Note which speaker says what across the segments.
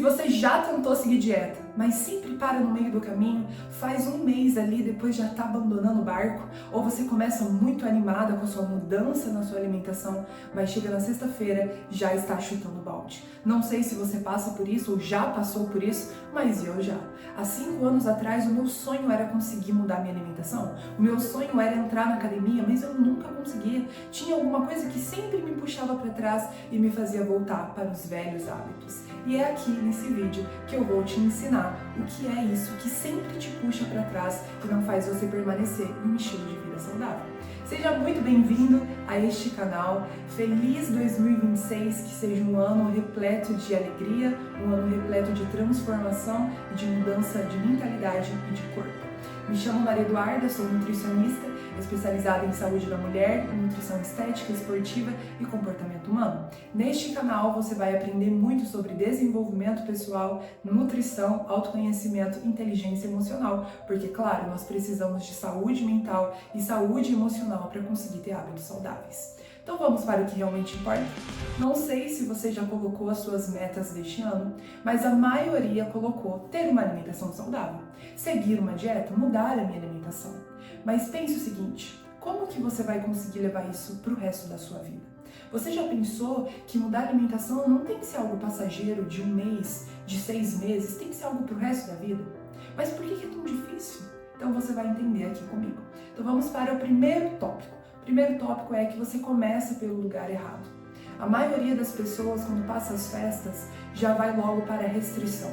Speaker 1: você já tentou seguir dieta, mas sempre para no meio do caminho, faz um mês ali, depois já está abandonando o barco, ou você começa muito animada com a sua mudança na sua alimentação, mas chega na sexta-feira, já está chutando o balde. Não sei se você passa por isso ou já passou por isso, mas eu já. Há 5 anos atrás, o meu sonho era conseguir mudar minha alimentação. O meu sonho era entrar na academia, mas eu nunca conseguia. Tinha alguma coisa que sempre me puxava para trás e me fazia voltar para os velhos hábitos. E é aqui nesse vídeo que eu vou te ensinar o que é isso que sempre te puxa para trás e não faz você permanecer em um estilo de vida saudável. Seja muito bem-vindo a este canal. Feliz 2026, que seja um ano repleto de alegria, um ano repleto de transformação e de mudança de mentalidade e de corpo. Me chamo Maria Eduarda, sou nutricionista, especializada em saúde da mulher, nutrição estética, esportiva e comportamento humano. Neste canal você vai aprender muito sobre desenvolvimento pessoal, nutrição, autoconhecimento, inteligência emocional, porque, claro, nós precisamos de saúde mental e saúde emocional para conseguir ter hábitos saudáveis. Então vamos para o que realmente importa? Não sei se você já colocou as suas metas deste ano, mas a maioria colocou ter uma alimentação saudável, seguir uma dieta, mudar a minha alimentação. Mas pense o seguinte, como que você vai conseguir levar isso para o resto da sua vida? Você já pensou que mudar a alimentação não tem que ser algo passageiro de um mês, de 6 meses, tem que ser algo para o resto da vida? Mas por que é tão difícil? Então você vai entender aqui comigo. Então vamos para o primeiro tópico. O primeiro tópico é que você começa pelo lugar errado. A maioria das pessoas, quando passa as festas, já vai logo para a restrição.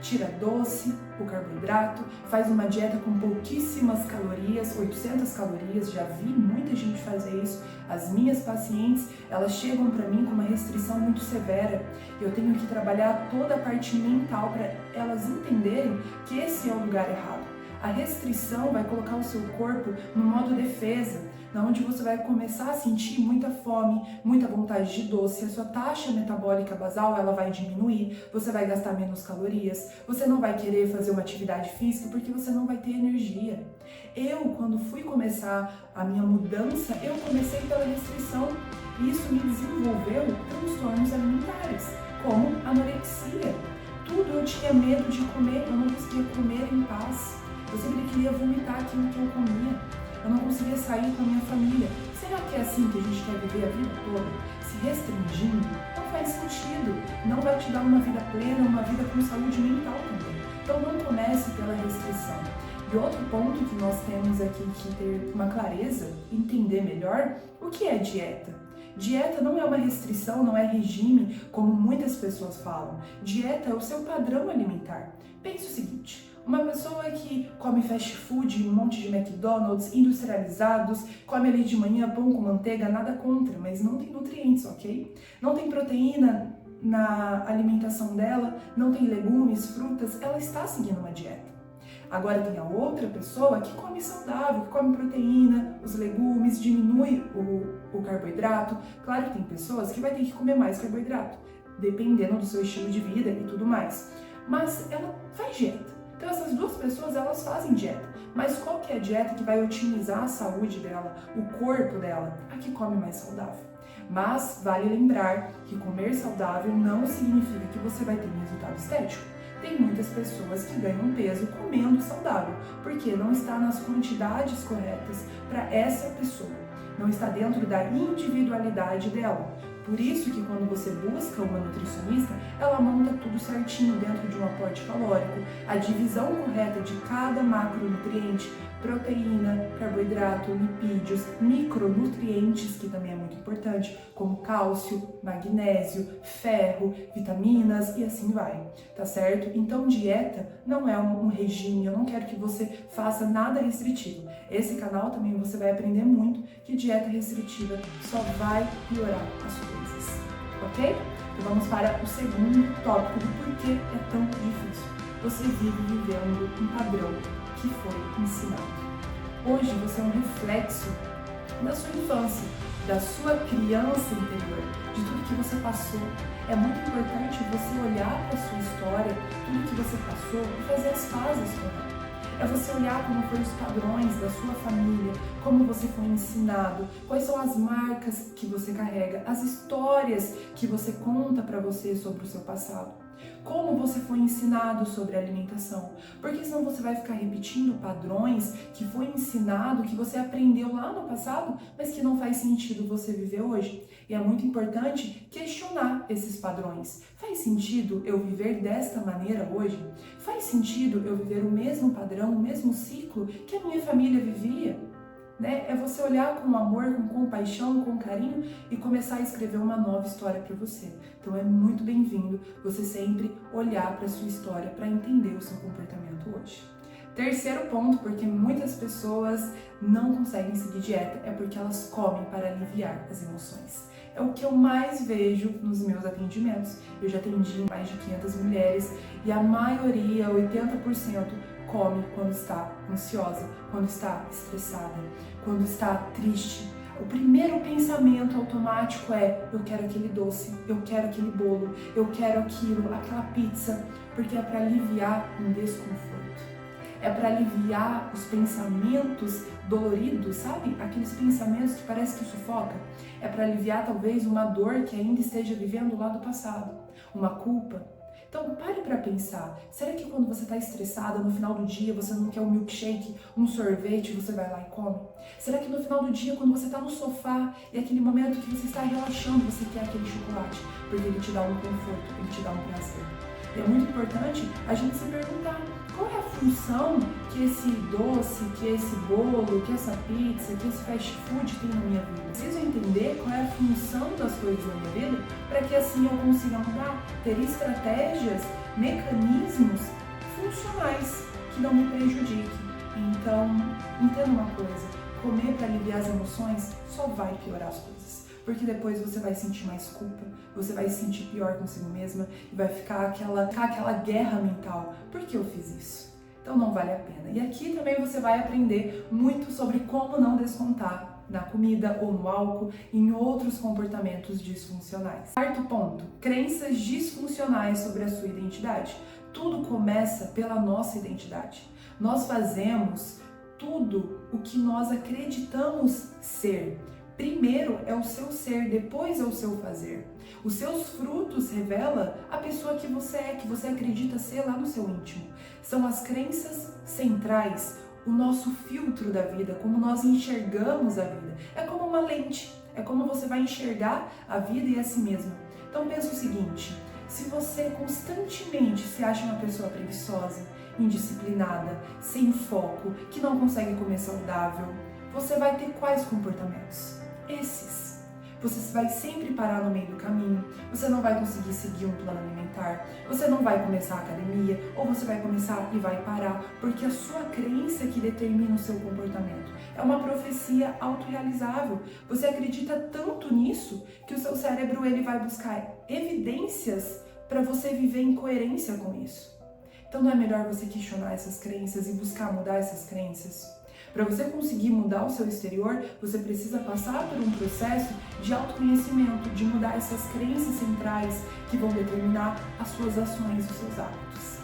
Speaker 1: Tira doce, o carboidrato, faz uma dieta com pouquíssimas calorias, 800 calorias, já vi muita gente fazer isso. As minhas pacientes, elas chegam para mim com uma restrição muito severa. Eu tenho que trabalhar toda a parte mental para elas entenderem que esse é o lugar errado. A restrição vai colocar o seu corpo no modo defesa, onde você vai começar a sentir muita fome, muita vontade de doce, a sua taxa metabólica basal ela vai diminuir, você vai gastar menos calorias, você não vai querer fazer uma atividade física porque você não vai ter energia. Eu, quando fui começar a minha mudança, eu comecei pela restrição e isso me desenvolveu transtornos alimentares, como anorexia. Tudo eu tinha medo de comer, eu não conseguia comer em paz. Eu sempre queria vomitar aquilo que eu comia. Eu não conseguia sair com a minha família. Será que é assim que a gente quer viver a vida toda? Se restringindo? Não faz sentido. Não vai te dar uma vida plena, uma vida com saúde mental também. Então não comece pela restrição. E outro ponto que nós temos aqui que ter uma clareza, entender melhor, o que é dieta? Dieta não é uma restrição, não é regime, como muitas pessoas falam. Dieta é o seu padrão alimentar. Pense o seguinte, uma pessoa que come fast food, um monte de McDonald's, industrializados, come ali de manhã pão com manteiga, nada contra, mas não tem nutrientes, ok? Não tem proteína na alimentação dela, não tem legumes, frutas, ela está seguindo uma dieta. Agora tem a outra pessoa que come saudável, que come proteína, os legumes, diminui o carboidrato. Claro que tem pessoas que vai ter que comer mais carboidrato, dependendo do seu estilo de vida e tudo mais. Mas ela faz dieta. Então essas duas pessoas, elas fazem dieta. Mas qual que é a dieta que vai otimizar a saúde dela, o corpo dela? A que come mais saudável. Mas vale lembrar que comer saudável não significa que você vai ter um resultado estético. Tem muitas pessoas que ganham peso comendo saudável, porque não está nas quantidades corretas para essa pessoa, não está dentro da individualidade dela. Por isso que quando você busca uma nutricionista, ela monta tudo certinho dentro de um aporte calórico, a divisão correta de cada macronutriente, proteína, carboidrato, lipídios, micronutrientes, que também é muito importante, como cálcio, magnésio, ferro, vitaminas e assim vai, tá certo? Então dieta não é um regime, eu não quero que você faça nada restritivo. Esse canal também você vai aprender muito que dieta restritiva só vai piorar as coisas, ok? Então vamos para o segundo tópico do porquê é tão difícil. Você vive vivendo um padrão que foi ensinado. Hoje você é um reflexo da sua infância, da sua criança interior, de tudo que você passou. É muito importante você olhar para a sua história, tudo que você passou e fazer as pazes com ela. É você olhar como foram os padrões da sua família, como você foi ensinado, quais são as marcas que você carrega, as histórias que você conta para você sobre o seu passado. Como você foi ensinado sobre alimentação? Porque senão você vai ficar repetindo padrões que foi ensinado, que você aprendeu lá no passado, mas que não faz sentido você viver hoje. E é muito importante questionar esses padrões. Faz sentido eu viver desta maneira hoje? Faz sentido eu viver o mesmo padrão, o mesmo ciclo que a minha família vivia? Né? É você olhar com amor, com compaixão, com carinho e começar a escrever uma nova história para você. Então é muito bem-vindo você sempre olhar para a sua história para entender o seu comportamento hoje. Terceiro ponto, porque muitas pessoas não conseguem seguir dieta, é porque elas comem para aliviar as emoções. É o que eu mais vejo nos meus atendimentos. Eu já atendi mais de 500 mulheres e a maioria, 80%, come quando está ansiosa, quando está estressada, quando está triste. O primeiro pensamento automático é: eu quero aquele doce, eu quero aquele bolo, eu quero aquilo, aquela pizza, porque é para aliviar um desconforto. É para aliviar os pensamentos doloridos, sabe? Aqueles pensamentos que parece que sufoca. É para aliviar talvez uma dor que ainda esteja vivendo lá do passado, uma culpa. Então pare para pensar, será que quando você está estressada, no final do dia, você não quer um milkshake, um sorvete, você vai lá e come? Será que no final do dia, quando você está no sofá e aquele momento que você está relaxando, você quer aquele chocolate? Porque ele te dá um conforto, ele te dá um prazer. E é muito importante a gente se perguntar qual é a função que esse doce, que esse bolo, que essa pizza, que esse fast food tem na minha vida. Preciso entender qual é a função das coisas na minha vida para que assim eu consiga mudar, ter estratégias, mecanismos funcionais que não me prejudiquem. Então, entenda uma coisa, comer para aliviar as emoções só vai piorar as coisas. Porque depois você vai sentir mais culpa, você vai se sentir pior consigo mesma e vai ficar aquela guerra mental. Por que eu fiz isso? Então não vale a pena. E aqui também você vai aprender muito sobre como não descontar na comida ou no álcool e em outros comportamentos disfuncionais. Quarto ponto, crenças disfuncionais sobre a sua identidade. Tudo começa pela nossa identidade. Nós fazemos tudo o que nós acreditamos ser. Primeiro é o seu ser, depois é o seu fazer. Os seus frutos revelam a pessoa que você acredita ser lá no seu íntimo. São as crenças centrais, o nosso filtro da vida, como nós enxergamos a vida. É como uma lente, é como você vai enxergar a vida e a si mesma. Então pensa o seguinte, se você constantemente se acha uma pessoa preguiçosa, indisciplinada, sem foco, que não consegue comer saudável, você vai ter quais comportamentos? Esses. Você vai sempre parar no meio do caminho, você não vai conseguir seguir um plano alimentar, você não vai começar a academia, ou você vai começar e vai parar, porque a sua crença que determina o seu comportamento. É uma profecia autorrealizável. Você acredita tanto nisso que o seu cérebro ele vai buscar evidências para você viver em coerência com isso. Então não é melhor você questionar essas crenças e buscar mudar essas crenças? Para você conseguir mudar o seu exterior, você precisa passar por um processo de autoconhecimento, de mudar essas crenças centrais que vão determinar as suas ações, os seus hábitos.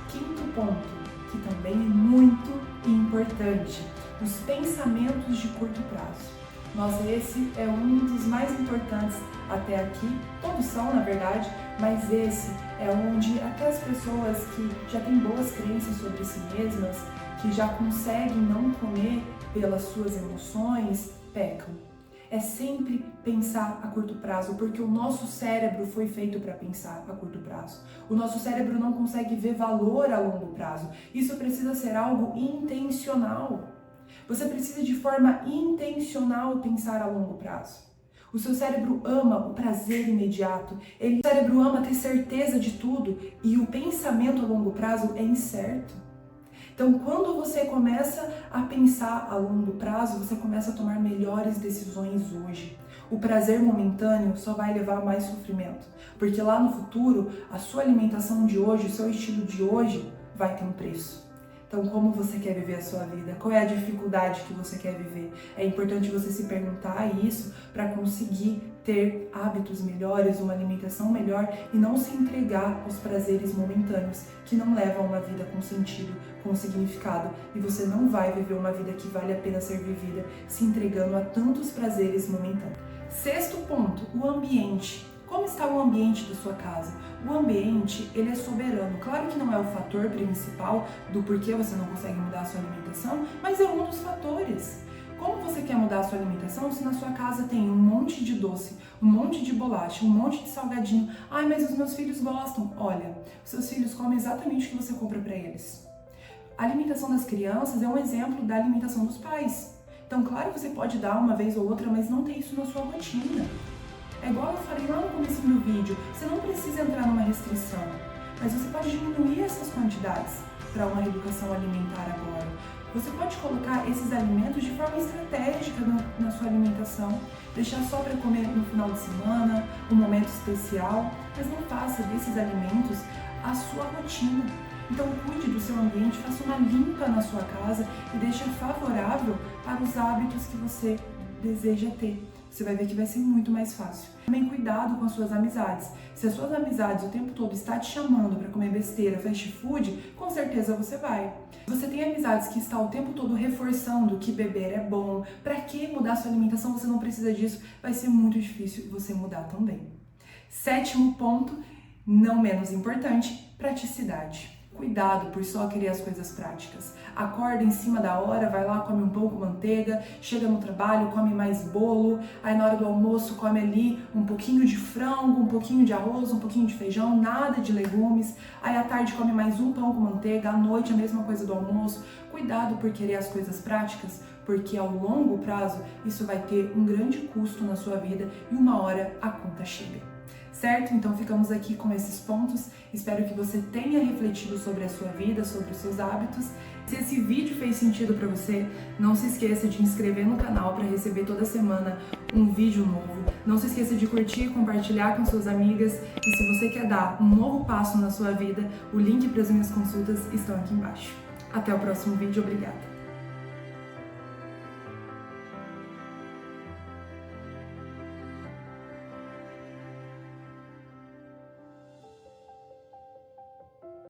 Speaker 1: Quinto ponto, que também é muito importante, os pensamentos de curto prazo. Nossa, esse é um dos mais importantes até aqui, todos são na verdade, mas esse é onde até as pessoas que já têm boas crenças sobre si mesmas, que já conseguem não comer pelas suas emoções, pecam. É sempre pensar a curto prazo, porque o nosso cérebro foi feito para pensar a curto prazo. O nosso cérebro não consegue ver valor a longo prazo. Isso precisa ser algo intencional. Você precisa de forma intencional pensar a longo prazo. O seu cérebro ama o prazer imediato, o cérebro ama ter certeza de tudo e o pensamento a longo prazo é incerto. Então, quando você começa a pensar a longo prazo, você começa a tomar melhores decisões hoje. O prazer momentâneo só vai levar a mais sofrimento, porque lá no futuro, a sua alimentação de hoje, o seu estilo de hoje vai ter um preço. Então, como você quer viver a sua vida? Qual é a dificuldade que você quer viver? É importante você se perguntar isso para conseguir ter hábitos melhores, uma alimentação melhor e não se entregar aos prazeres momentâneos que não levam a uma vida com sentido, com significado. E você não vai viver uma vida que vale a pena ser vivida se entregando a tantos prazeres momentâneos. Sexto ponto, o ambiente. Como está o ambiente da sua casa? O ambiente, ele é soberano. Claro que não é o fator principal do porquê você não consegue mudar a sua alimentação, mas é um dos fatores. Como você quer mudar a sua alimentação se na sua casa tem um monte de doce, um monte de bolacha, um monte de salgadinho? Ai, mas os meus filhos gostam. Olha, os seus filhos comem exatamente o que você compra para eles. A alimentação das crianças é um exemplo da alimentação dos pais. Então, claro que você pode dar uma vez ou outra, mas não tem isso na sua rotina. É igual eu falei lá no começo do vídeo, você não precisa entrar numa restrição, mas você pode diminuir essas quantidades para uma reeducação alimentar agora. Você pode colocar esses alimentos de forma estratégica na sua alimentação, deixar só para comer no final de semana, um momento especial, mas não faça desses alimentos a sua rotina. Então cuide do seu ambiente, faça uma limpa na sua casa e deixe favorável para os hábitos que você deseja ter. Você vai ver que vai ser muito mais fácil. Também cuidado com as suas amizades. Se as suas amizades o tempo todo estão te chamando para comer besteira, fast food, com certeza você vai. Se você tem amizades que estão o tempo todo reforçando que beber é bom, para que mudar a sua alimentação, você não precisa disso, vai ser muito difícil você mudar também. 7º ponto, não menos importante, praticidade. Cuidado por só querer as coisas práticas. Acorda em cima da hora, vai lá, come um pão com manteiga, chega no trabalho, come mais bolo, aí na hora do almoço come ali um pouquinho de frango, um pouquinho de arroz, um pouquinho de feijão, nada de legumes, aí à tarde come mais um pão com manteiga, à noite a mesma coisa do almoço. Cuidado por querer as coisas práticas, porque ao longo prazo isso vai ter um grande custo na sua vida e uma hora a conta chega. Certo? Então ficamos aqui com esses pontos. Espero que você tenha refletido sobre a sua vida, sobre os seus hábitos. Se esse vídeo fez sentido para você, não se esqueça de inscrever no canal para receber toda semana um vídeo novo. Não se esqueça de curtir e compartilhar com suas amigas. E se você quer dar um novo passo na sua vida, o link para as minhas consultas estão aqui embaixo. Até o próximo vídeo. Obrigada!